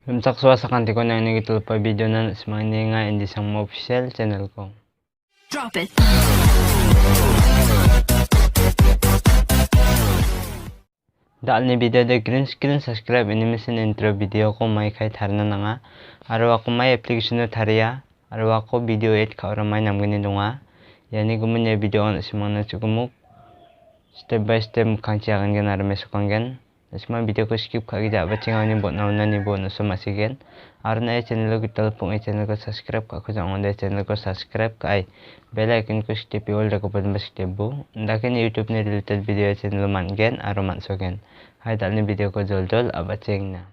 Rumsak suasakan ko na ini gitu pa video na semuanya nga hindi Sangma official channel ko. Drop it. Dahil ni video de green screen subscribe ini mesin intro video ko Maikai tharna nga. Araw ako may application na thariya. Araw ako video 8 ka orang may namgani dunga. Yani gumun ya video ang simang cukumuk. Step by step kang ciakan gan araw mesukang gan. Semua video ko skip kaki jak baca ngau ni buat nauna ni buat nusa masigen. Arna channel ko telepon channel ko subscribe ka aku jangan onda channel ko subscribe ka ai bell icon ko step all da ko pada step bu. Ndakin YouTube ni related video channel man gen aro man so gen. Hai dal ni video ko jol aba ceng na.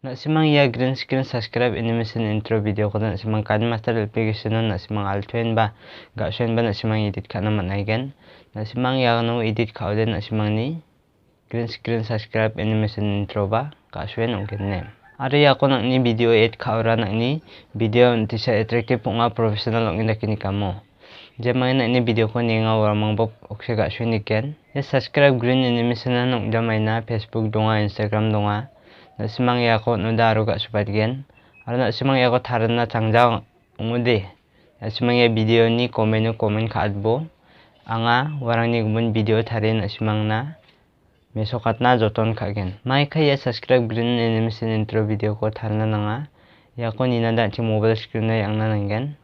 Nak simang ya green screen subscribe ini mesin intro video ko nak simang kan master application nak simang altuen ba gak suen ba nak simang edit ka na man ai gen. Nak simang ya no edit ka udah nak simang ni green screen subscribe animation intro ba kasuen ongkin name. Ari ako nak ni video 8 kaura nak ni video nanti saya attractive nga professional ong inda kini kamu. Jamai nak ni video ko ni nga waramang bob okse kasuen iken. Ya subscribe green animation na nong jamai na Facebook donga Instagram donga. Na simang ya ko no daro ka supat gen. Ari na simang ya ko taran na changjang umudi. Na simang ya video ni komen ka adbo. Anga warang ni gumun video tarin na simang na mesokat na joton kagen. Maikai ya subscribe green animation intro video ko tharna nga. Ya ko nina da ci mobile screen na yang na nangen.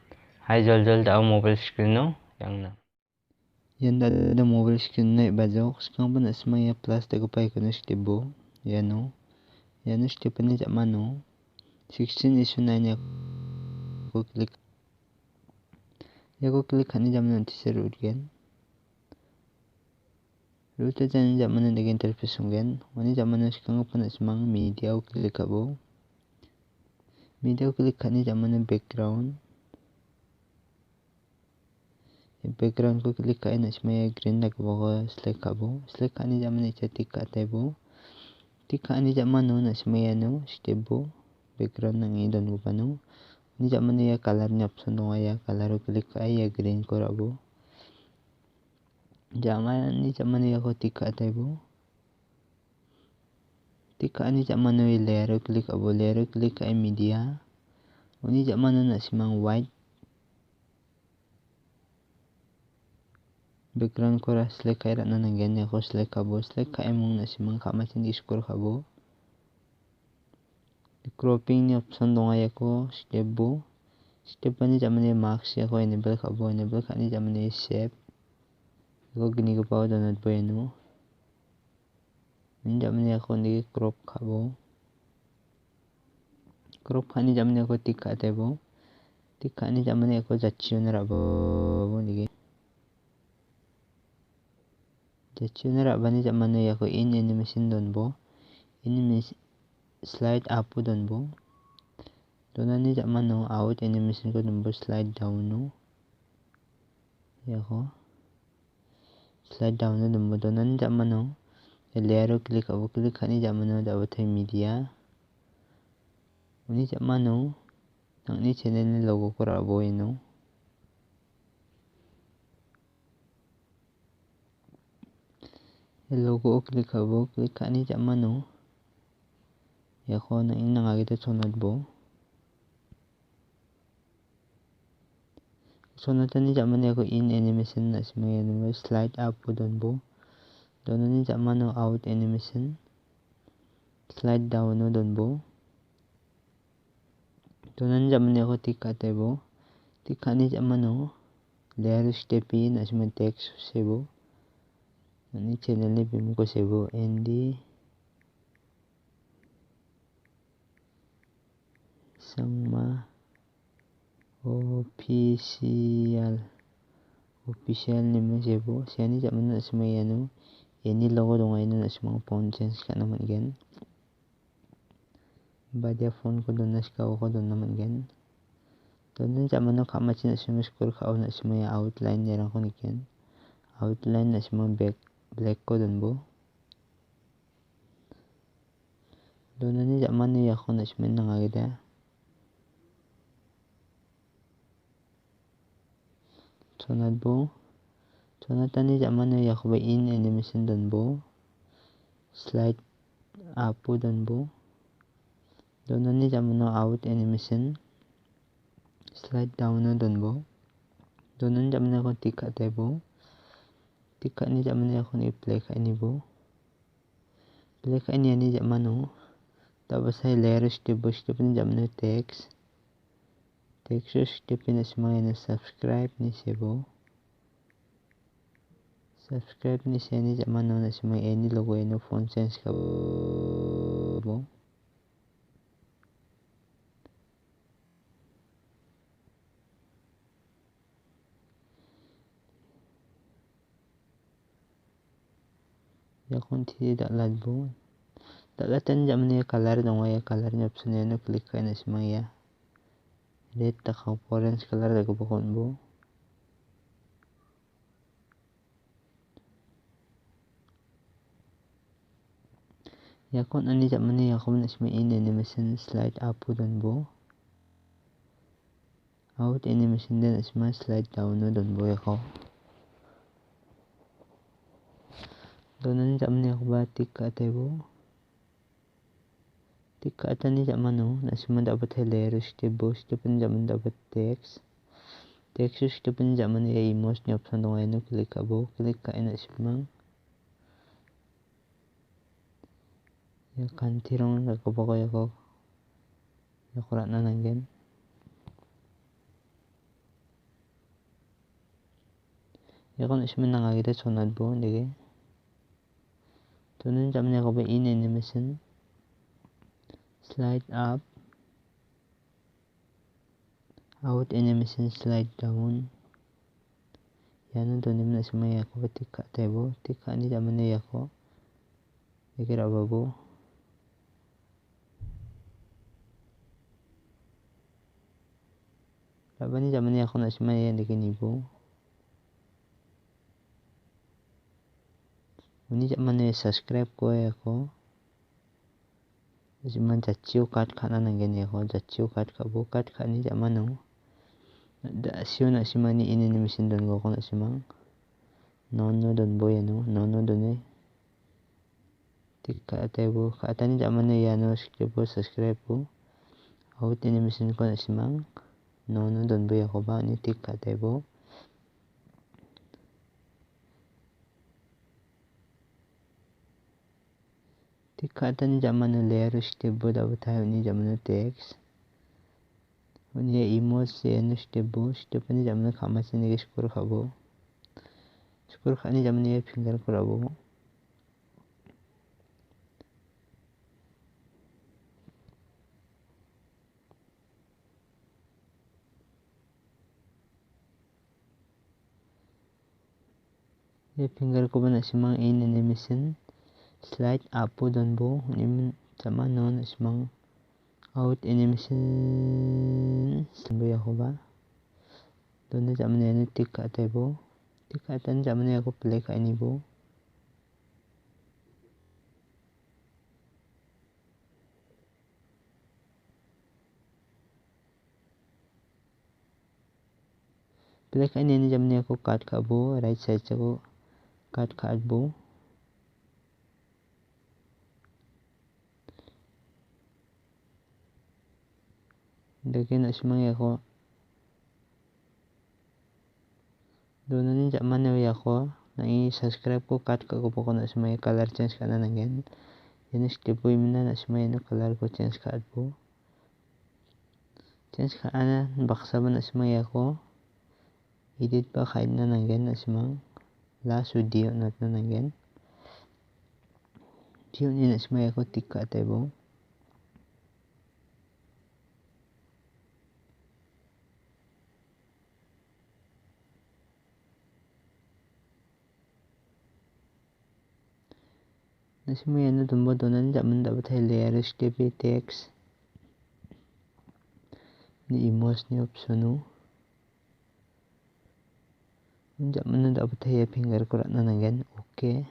Hai jol da mobile screen no yang na. Yan da mobile screen na ibajo. Sekarang pun asma ya plus da ko pai ko stebo. Ya no. Ya no step ni jak mano. 16 isu 9 ya ko klik. Ya ko klik hani jam nanti seru gen. Ruta jan zaman na interfaceungen wani zaman na sekarang pun semang media klik abo media klik kani zaman na background ko klik kai na semaya green na ko select abo select kani zaman na tik ka tebo tik kani zaman na semaya no stebo background nang idon ko pano ni zaman na ya color ni option no ya color klik kai ya green ko abo Zaman ni ako tika tebo. Tika ni zaman ni layer klik abo layer klik ay media. Oni zaman na simang white. Background ko ra select kay na nangen ako select abo select kay mong na simang kamasin di score kabo. Cropping ni option dong ay ako stebo. Step ni zaman ni max ako enable kabo enable ka ni zaman ni shape. Ako gini ko pa download po yan mo. Ini jaman ni ako hindi crop kabo. Crop ka ni jaman ni ako tika tebo. Tika ni jaman ni ako jachyon rabo. Nige. Jachyon rabo ni jaman ni ako in animation don bo. In slide up don bo. Doon ni jaman no out animation ko don bo slide down no. Yako. Slide down na dumbo doon na jaman no layer klik abo klik kani jaman no dapat ay media ni jaman no nang ni channel ni logo ko rabo no logo klik abo klik kani jaman no ya ko nang ing nangagito sunod bo sunod ni jaman ni ako in animation na simaya no slide up po doon bo doon ni jaman no out animation slide down no doon bo doon ni jaman ni ako tika tebo tika ni jaman no layer stepi na simang text sebo ni channel ni bim ko sebo nd Sangma official name sebo siya ni jaman na simaya no ini logo dong ay na simang phone change ka naman gen badia phone ko doon na sikaw ko doon naman gen doon na jaman no kamachin na simang score ka na simaya outline nirang ko niken outline na simang black ko doon bo doon na ni jaman ni ako na simang nangagida sunod bo sunod ni jaman ni ako ba in animation doon bo slide up po doon bo donani jamano out animation slide down donbo donani jamano ko tika tebo tika ni jamano ko ni play ka ini bo play ka ini ani jamano tapos ay layer step ni jamano text step ni semua ni subscribe ni sebo subscribe ni seni jamano na semua ini logo ini font change ka bo yakon tidak ladbo dalatan jamano ya color dong ya color ni option ni klik ka na semua ya red tak orange color dago bokon bo yakon ani jamano yakon na semua ini animation slide up don bo out animation dan semua slide down don bo yakon donan jamano ko ba tika tebo tika atani jamano na semua dapat layer step ni jamano dapat text step ni jamano ya image ni option dong ay klik ka bo klik ka ina semua ya kantirong nagkabako yako yakurat na nanggen yakon ismen nangagita sonad bo ndege tunun jamne ko ba in animation slide up out animation slide down yan donim na semua yako ba tika tebo tika ni jamne yako ikira babo Labani jamani ako na semua yan dikini bo Uni jamani subscribe ko ako Jaman jachiu kat kana nanggeni ako jachiu kat ka bo kat ka ni jamano da siyo na semua ni ini mesin don ko na semua nono don bo yano nono don tika tebo ka atani jamano yano subscribe bo out ini mesin ko na semua nono don bo ako ba ni tika tebo tika atani jamano layer step bo dapat tayo ni jamano text Unya emoji yano step ni jamano kama sini ke skor khabo skor khani jamano ya finger korabo ya finger ko bana simang in animation slide up don bo nim jamano na simang out animation sambo ya hoba don jamano ya tika tebo tika tan jamano ya ko play ka ini bo play ka ini jamano ya ko cut ka bo right side ko cut ka bo Dagi na simang ya ko doon na jamano ya ko nang i-subscribe ko cut ka ko po na simang color change ka na nangen yan step po yung na simang color ko change ka po change ka ana baksa ba na simang ya ko edit pa kahit na nangen na simang last video not na nangen diyo ni na simang ya ko tika tebo Nasi mo yan na tumbo doon na jaman dapat ay layer step text ni imos ni option jaman na dapat ay finger ko na nangan okay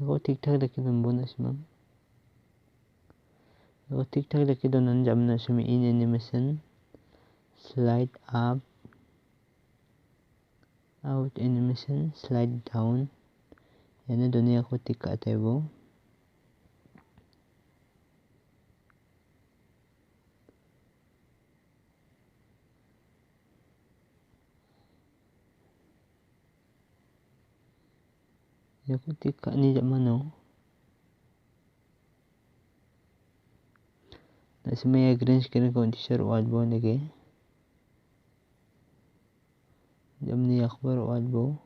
Ako tiktak laki tumbo na si ma'am Ako tiktak laki doon na jaman na sumi in animation slide up out animation slide down. Yan na dunia ko tika atebo. Ya ko tika ni jamano. Nasimaya green screen ko t-shirt wadbo lagi. Jamni akbar wadbo.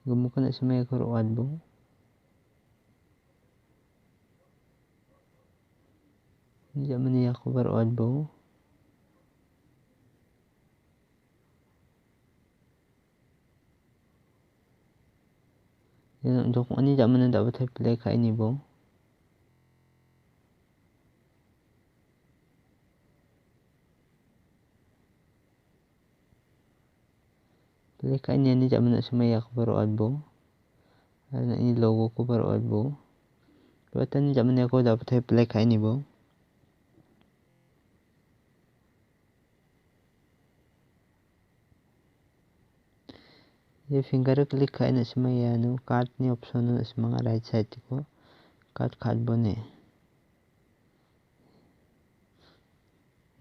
Gumukan nasimaya ko wadbo. Jamni akbar wadbo. Yan untuk ani zaman na dapat play ka ini bo. Play ka ini zaman na sumaya ko baru adbo. Ada ini logo ko baru adbo. Buat ani zaman na ko dapat play ka ini bo. Ye finger click ka ini sumaya no card ni option no semanga right side ko card bone.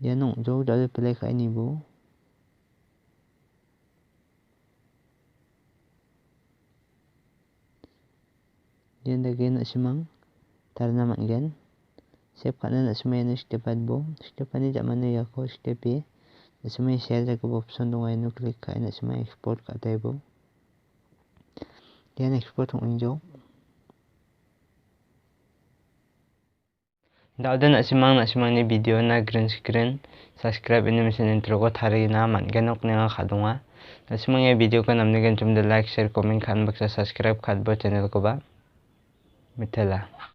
Yan no jo dapat play ka ini bo. Yan lagi na simang tar naman gan. Save ka na semaya no step adbo. Step ani zaman na ko step e. Semaya share ko option no ay no click ka na semaya export ka tayo. Yan export ng injo. Daudan na simang ni video na green screen. Subscribe animation intro ko Tarigen na man ganok nga kadunga. Na simang video ko namnigan like, share, comment kan baksa subscribe kadbo channel ko ba. Mitala.